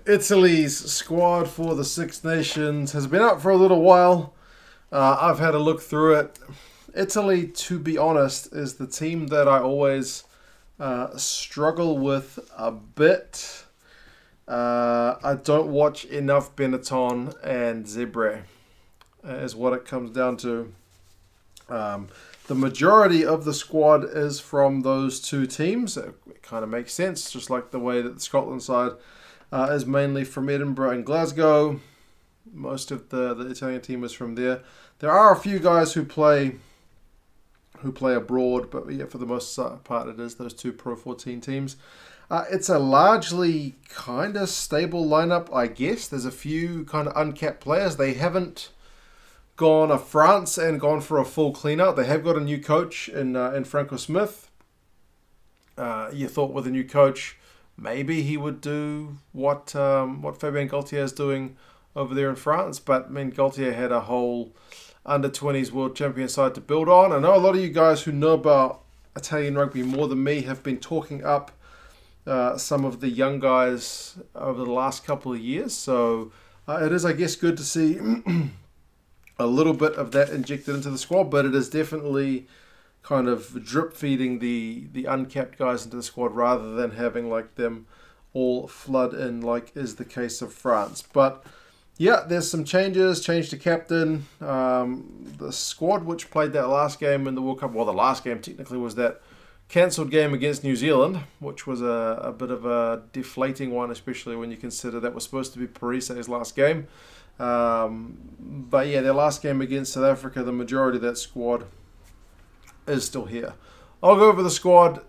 Italy's squad for the Six Nations has been out for a little while. I've had a look through it. Italy, to be honest, is the team that I always struggle with a bit. I don't watch enough Benetton and Zebre, is what it comes down to. The majority of the squad is from those two teams. It kind of makes sense, just like the way that the Scotland side is mainly from Edinburgh and Glasgow. Most of the Italian team is from there. There are a few guys who play abroad, but yeah, for the most part, it is those two Pro 14 teams. It's a largely kind of stable lineup, I guess. There's a few kind of uncapped players. They haven't gone a France and gone for a full clean-out. They have got a new coach in Franco Smith. You thought with a new coach, maybe he would do what Fabien Galtier is doing over there in France. But I mean, Galtier had a whole under-20s world champion side to build on. I know a lot of you guys who know about Italian rugby more than me have been talking up some of the young guys over the last couple of years. So it is, I guess, good to see a little bit of that injected into the squad, but it is definitely kind of drip feeding the uncapped guys into the squad rather than having like them all flood in like is the case of France. But yeah, there's some changes. Change to captain. The squad which played that last game in the World Cup, well, the last game technically was that cancelled game against New Zealand, which was a bit of a deflating one, especially when you consider that was supposed to be Parise's last game. But yeah, their last game against South Africa, the majority of that squad is still here. I'll go over the squad.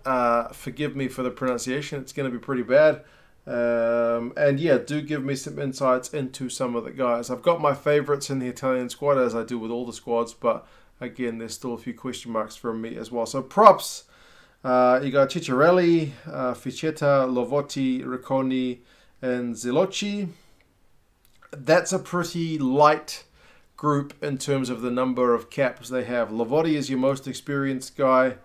Forgive me for the pronunciation. It's going to be pretty bad. And yeah, do give me some insights into some of the guys. I've got my favorites in the Italian squad, as I do with all the squads, but again, there's still a few question marks from me as well. So props, you got Ciccarelli, Ficetta, Lovotti, Ricconi, and Zilocci. That's a pretty light group in terms of the number of caps they have. Lovotti is your most experienced guy.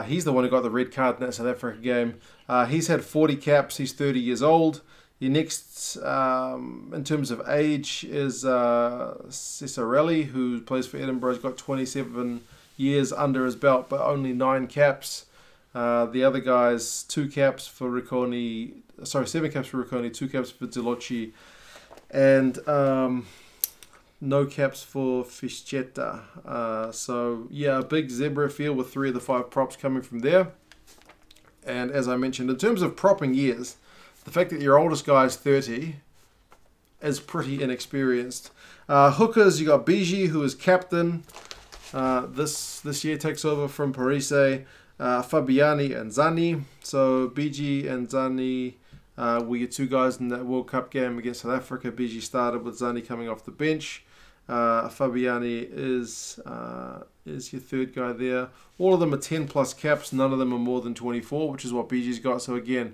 He's the one who got the red card in that South Africa game. He's had 40 caps. He's 30 years old. Your next, in terms of age, is Ciccarelli, who plays for Edinburgh. He's got 27 years under his belt, but only 9 caps. The other guys, 2 caps for Ricconi. Sorry, 7 caps for Ricconi, 2 caps for Zilocci, and no caps for Ficetta. So yeah, a big zebra field with 3 of the 5 props coming from there. And as I mentioned, in terms of propping years, the fact that your oldest guy is 30 is pretty inexperienced. Hookers, you got Bigi, who is captain. This year takes over from Parise, Fabiani and Zani. So Bigi and Zani were your 2 guys in that World Cup game against South Africa. Bigi started with Zani coming off the bench. Fabiani is your 3rd guy there. All of them are 10 plus caps. None of them are more than 24, which is what Bigi's got. So again,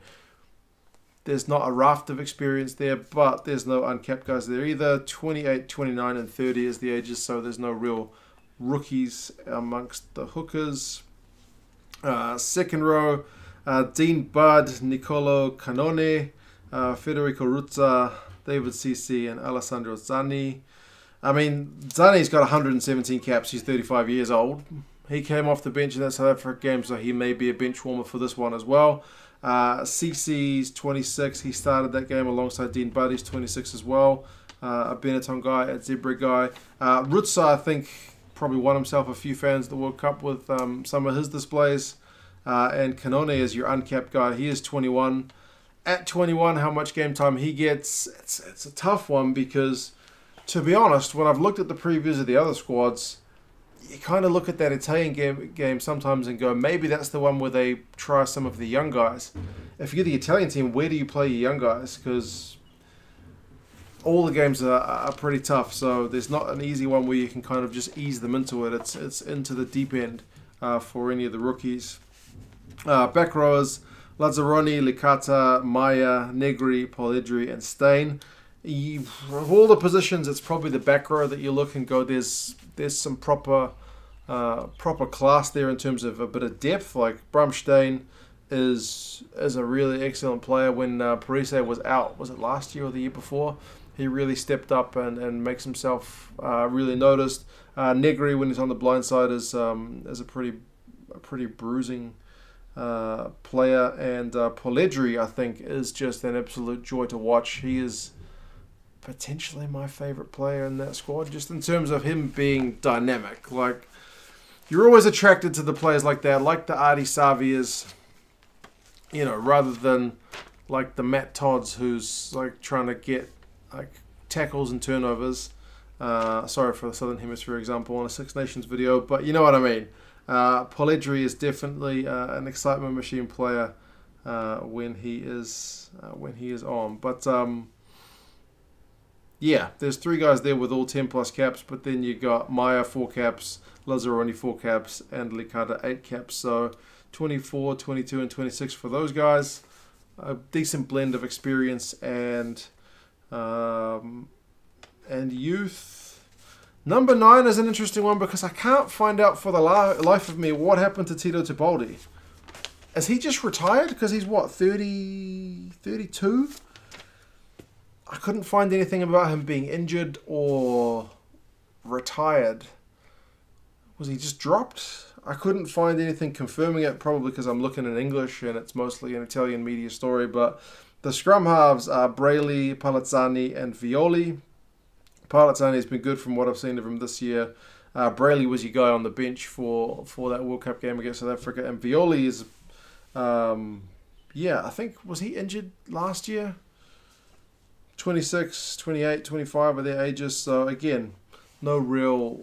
there's not a raft of experience there, but there's no uncapped guys there either. 28, 29, and 30 is the ages, so there's no real rookies amongst the hookers. Second row, Dean Budd, Nicolo Canone, Federico Ruzza, David Sisi, and Alessandro Zani. I mean, Zani's got 117 caps. He's 35 years old. He came off the bench in that South Africa game, so he may be a bench warmer for this one as well. Sisi's 26. He started that game alongside Dean Budd. He's 26 as well. A Benetton guy, a Zebra guy. Ruzza, I think, probably won himself a few fans at the World Cup with some of his displays. And Canone is your uncapped guy. He is 21. At 21, how much game time he gets, it's a tough one because, to be honest, when I've looked at the previews of the other squads, you kind of look at that Italian game sometimes and go, maybe that's the one where they try some of the young guys. If you're the Italian team, where do you play your young guys? Because all the games are pretty tough, so there's not an easy one where you can kind of just ease them into it. It's into the deep end for any of the rookies. Back rowers, Lazzaroni, Licata, Maya, Negri, Polidri, and Stain. Of all the positions, it's probably the back row that you look and go, there's some proper class there in terms of a bit of depth, like Bramstein, is a really excellent player. When Parise was out, was it last year or the year before? He really stepped up and makes himself really noticed. Negri, when he's on the blind side, is a pretty bruising player, and Polledri, I think, is just an absolute joy to watch. He is potentially my favorite player in that squad, just in terms of him being dynamic. Like, you're always attracted to the players like that, like the Adi Savias, you know, rather than like the Matt Todds, who's like trying to get like tackles and turnovers. Sorry for the Southern Hemisphere example on a Six Nations video, but you know what I mean. Polledri is definitely an excitement machine player when he is on. But yeah, there's 3 guys there with all 10 plus caps, but then you got Maya 4 caps, Lazzaroni 4 caps, and Licata 8 caps. So 24, 22, and 26 for those guys. A decent blend of experience and youth. Number 9 is an interesting one because I can't find out for the life of me what happened to Tito Tibaldi. Is he just retired? Because he's what, 30, 32? I couldn't find anything about him being injured or retired. Was he just dropped? I couldn't find anything confirming it, probably because I'm looking in English and it's mostly an Italian media story. But the scrum halves are Brayley, Palazzani, and Violi. Palazzani has been good from what I've seen of him this year. Brayley was your guy on the bench for that World Cup game against South Africa. And Violi is, I think, was he injured last year? 26, 28, 25 are their ages. So, again, no real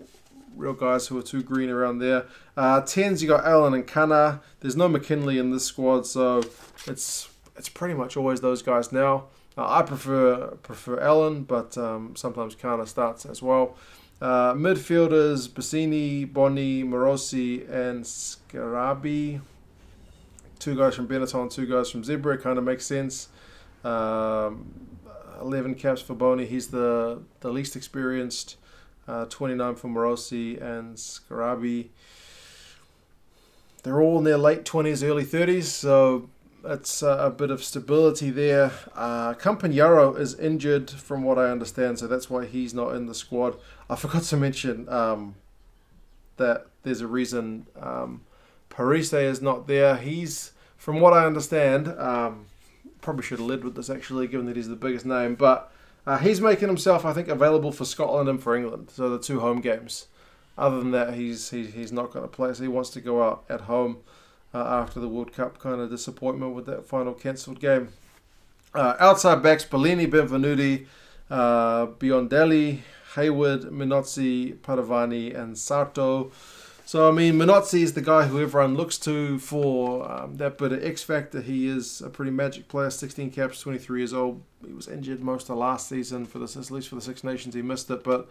guys who are too green around there. 10s, you got Allen and Kana. There's no McKinley in this squad, so it's pretty much always those guys now. I prefer Allen, but sometimes Kana starts as well. Midfielders, Bassini, Boni, Morosi, and Scarabi. 2 guys from Benetton, 2 guys from Zebra. Kind of makes sense. 11 caps for Boni. He's the least experienced. 29 for Morosi and Scarabi. They're all in their late 20s, early 30s, so it's a bit of stability there. Campagnaro is injured from what I understand, so that's why he's not in the squad. I forgot to mention that there's a reason Parise is not there. He's, from what I understand, probably should have led with this actually, given that he's the biggest name, but he's making himself, I think, available for Scotland and for England, so the 2 home games. Other than that, he's not going to play, so he wants to go out at home after the World Cup kind of disappointment with that final cancelled game. Outside backs, Bellini, Benvenuti, Biondelli, Hayward, Minozzi, Padovani, and Sarto. So, I mean, Minozzi is the guy who everyone looks to for that bit of X factor. He is a pretty magic player, 16 caps, 23 years old. He was injured most of last season, at least for the Six Nations. He missed it, but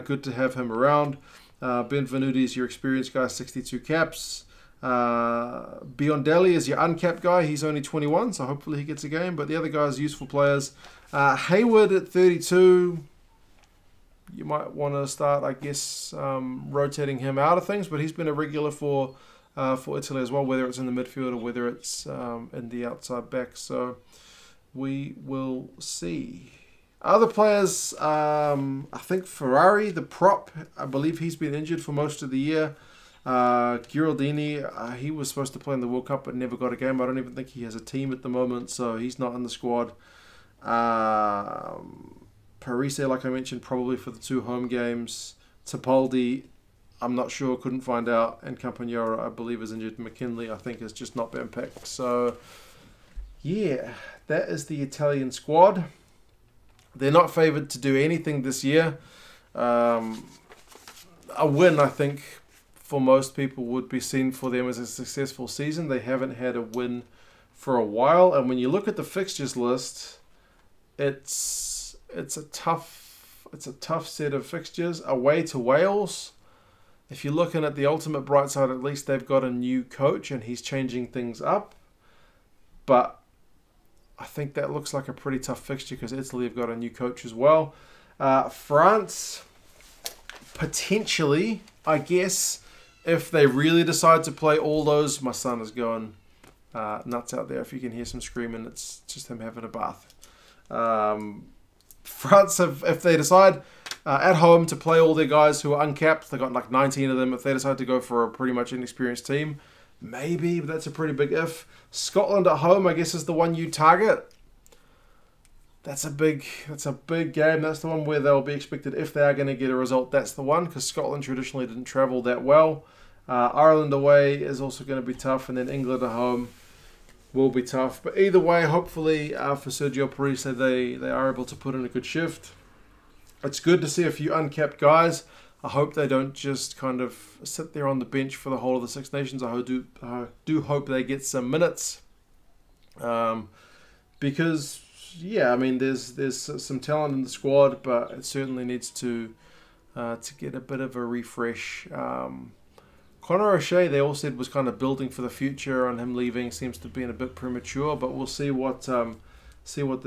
good to have him around. Benvenuti is your experienced guy, 62 caps. Biondelli is your uncapped guy. He's only 21, so hopefully he gets a game. But the other guys are useful players. Hayward at 32. You might want to start, I guess, rotating him out of things. But he's been a regular for Italy as well, whether it's in the midfield or whether it's in the outside back. So we will see. Other players, I think Ferrari, the prop, I believe he's been injured for most of the year. Giraldini, he was supposed to play in the World Cup but never got a game. I don't even think he has a team at the moment, so he's not in the squad. Parise, like I mentioned, probably for the 2 home games. Tipaldi, I'm not sure, couldn't find out. And Campagnaro, I believe, is injured. McKinley, I think, has just not been picked. So, yeah, that is the Italian squad. They're not favoured to do anything this year. A win, I think, for most people would be seen for them as a successful season. They haven't had a win for a while. And when you look at the fixtures list, it's a tough set of fixtures. Away to Wales. If you're looking at the ultimate bright side, at least they've got a new coach and he's changing things up. But I think that looks like a pretty tough fixture because Italy have got a new coach as well. France, potentially, I guess, if they really decide to play all those. My son is going nuts out there. If you can hear some screaming, it's just him having a bath. France, if they decide at home to play all their guys who are uncapped, they got like 19 of them. If they decide to go for a pretty much inexperienced team, maybe, but that's a pretty big if. Scotland at home, I guess, is the one you target. That's a big game. That's the one where they'll be expected, if they are going to get a result, that's the one, because Scotland traditionally didn't travel that well. Ireland away is also going to be tough, and then England at home will be tough. But either way, hopefully for Sergio Parisse, they are able to put in a good shift. It's good to see a few uncapped guys. I hope they don't just kind of sit there on the bench for the whole of the Six Nations. I do hope they get some minutes. Because, yeah, I mean, there's some talent in the squad, but it certainly needs to get a bit of a refresh. Conor O'Shea, they all said, was kind of building for the future, and him leaving seems to be a bit premature. But we'll see what the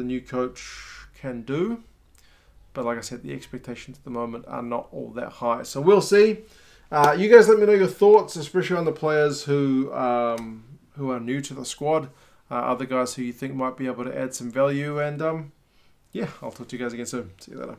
new coach can do. But like I said, the expectations at the moment are not all that high. So we'll see. You guys let me know your thoughts, especially on the players who are new to the squad, other guys who you think might be able to add some value. And yeah, I'll talk to you guys again soon. See you later.